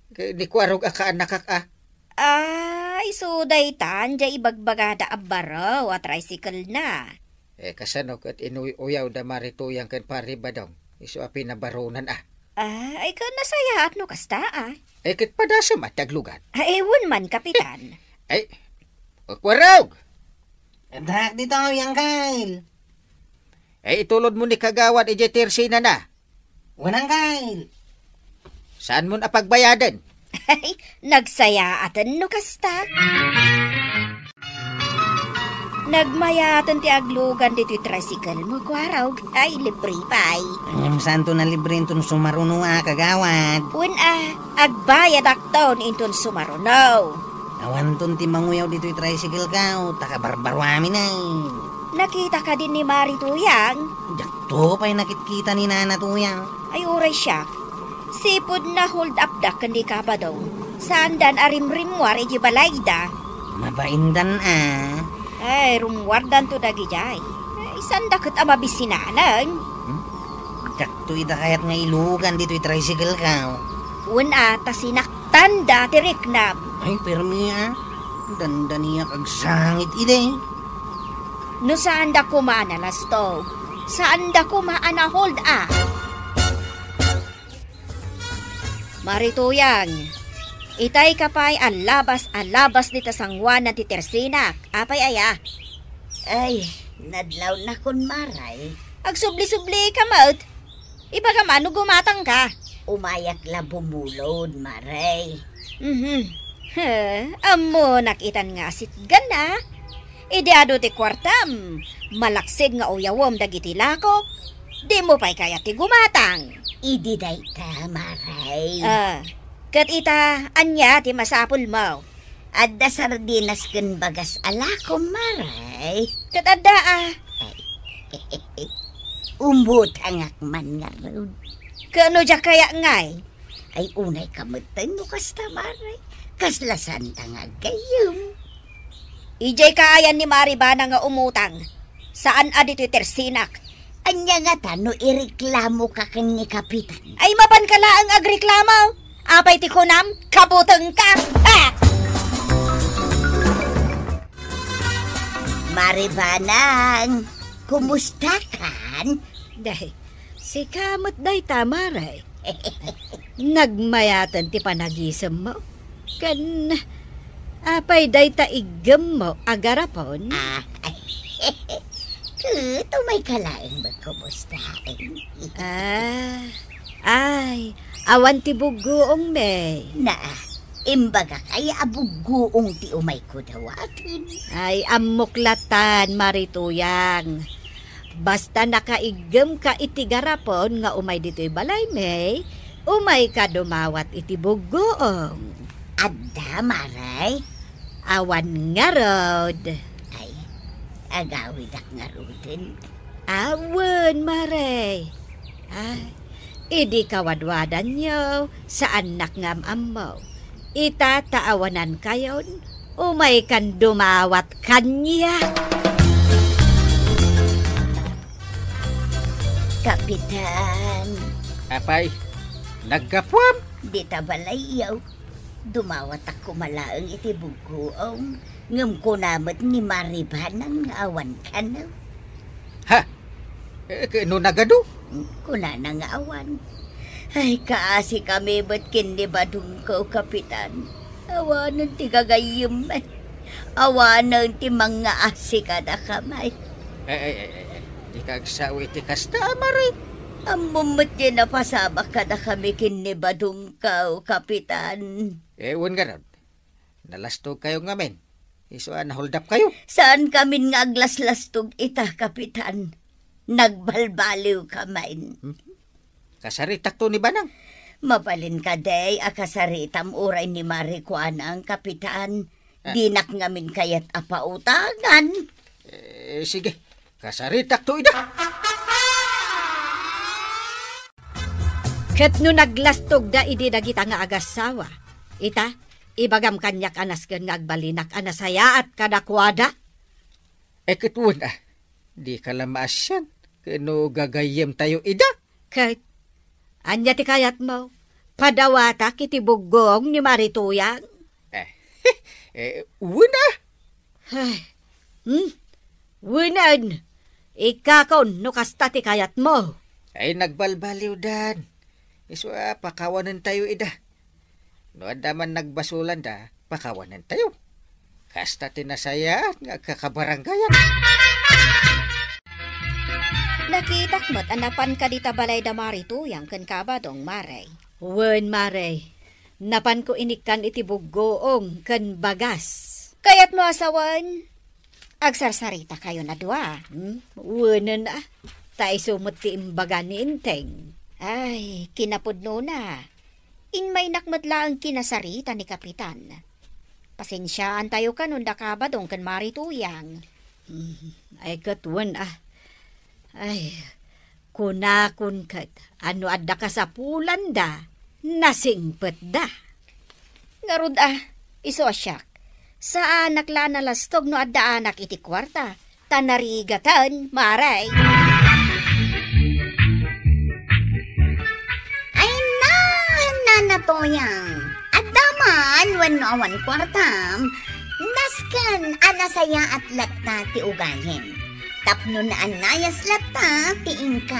Ni kwarog akaan nakaka. Ay, so daytan, jay ibagbagada abaraw at tricycle na. Kasano kat inuyaw da marituyang kan pari badong. Iso api na baronan Ay, ka nasaya at no kasta kat padasam at taglugan. Ewan man, kapitan. Ay, kwarog! Drak dito yung Kyle. Itulod mo ni kagawad ije-tersi na. Wanang Kyle. Saan mo na pagbayadan? Ay, nagsaya atan no kasta. Nagmayatan ti aglugan dito tricycle mo, kwaraw. Ay, libre pa'y. Anyam santo na libre itong sumaruno kagawad. Agbayad aktaon inton sumarunaw. Awan ton ti manguyaw dito yung tricycle ka, takabarbaro amin Nakita ka din ni Mari Tuyang? Dakto pa'y nakitkita ni Nana Tuyang. Ay, uray siya. Sipod na hold up da kandi ka ba daw? Saan dan arimrimwar iji balayda? Mabaindan Ay, rumwardan to dagi jay. Isan dakot ama bisinanan. Dakto ida kayat nga ilugan dito yung tricycle ka. Tasinaktan da tiriknam. Ay, permi Dandaniya kag sangit ide. No saan da kumanalas to? Saan da kumaana hold Marituyang, itay kapay alabas dita sangwanan ti Tersinak. Apay aya. Ay, nadlaw na kun maray. Agsubli-subli ka, Maut. Iba ka man, gumatang ka. Umayak la bumulod, maray. Amo nakitan nga sitgan na. Ideado ti kwartam. Malaksid nga uyawom dagiti lako. Di mo pa'y kaya ti gumatang. Ididay ka, maray. Kat ita, anya ti masapul mo. Adda sardinas ken bagas alako, maray. Kat adda Umutangak man nga road. Kano dya kaya ngay? Ay unay kamutan no kasta maray. Kaslasan tangag kayong. Ijay kaayan ni Maribana nga umutang. Saan adito tersinak? Anya nga tano ireklamo ka kan ni kapitan. Ay mapan ka laang agreklamo. Apay ti kunam, kabutang ka. Ah! Maribanang, kumusta kan? Day, si kamot day tamaray. Nagmayatan ti panagisam mo. Kan, apay day taigam mo agarapon. Tumay kalaing ba kumustahin? Ay, awan ti bugoong may. Imbaga kaya abugoong ti umay ko dawatin. Ay, amuklatan, marituyang. Basta nakaigam ka iti garapon nga umay dito'y balay may, umay ka dumawat iti bugoong. Adda, maray? Awan nga rod. Ay, agawid ak nga rodin. Awan, maray. Ay, idi kawadwadan nyo sa anak ngam mo. Itataawanan kayon, umay kan dumawat kanya. Kapitan. Apay, nagkapwam. Di tabalayaw. Dumawat ako malaang iti bugoong. Ngam ko namat ni Maribanang awan ka na. Ha? Kano nagado? Kuna nang awan. Ay, kaasi kami ba't kinibadong ko, Kapitan? Awanan ti gagayim. Awanan ti mga asikada kamay. Di kagsawi ti kasta, maray. Amumot din na pasabak ka na kami kinibadong ko, Kapitan. Ewan nga rin. Nalastog kayo ngamin. Isuan, hold up kayo. Saan kami nga aglaslastog ita, Kapitan? Nagbalbaliw kamay. Kasaritak to ni Banang. Mapalin ka day, akasaritam uray ni Marikuan ang Kapitan. Dinak ngamin kayat apautangan. Sige, kasaritak to ida. Ket no naglastog da idi dagita nga agasawa. Ita, ibagam kanyak anas ken nga agbalinak anasaya at kadakwada. Ketun di ka lamaas yan. Kano gagayem tayo ida. Ket, anya ti kayat mo, padawata kiti bugong ni Marituyang. Una. Winan, ikakon no kasta ti kayat mo. Ay nagbalbaliw dan. Iswa, pakawanan tayo ida. No adaman nagbasulan da, pakawanan tayo. Kasta tinasaya nga kakabaranggayan. Nakitak mo't anapan ka di tabalay da Marituyang ken kabadong maray. Wen maray, napan ko inikan iti bugoong ken bagas. Kaya't mo asawan, agsarsarita kayo na dua. Wenen tay sumot ti imbaga ni Inteng. Ay, kinapudno na. Inmay nakmadla ang kinasarita ni Kapitan. Pasensyaan tayo kanun da kabadong ken Marituyang. Ay katwan Ay, kunakun kat, ano adda ka sa pulan da, nasingpet da. Ngarud iso asyak. Sa anak la nalastog no adda anak iti kwarta, tanarigatan, maray. Ay nanatoyang. Adda man, wano awan kwartam, naskan anasaya at latta ti ugahin. Tapno na anayas lata ti ingkay.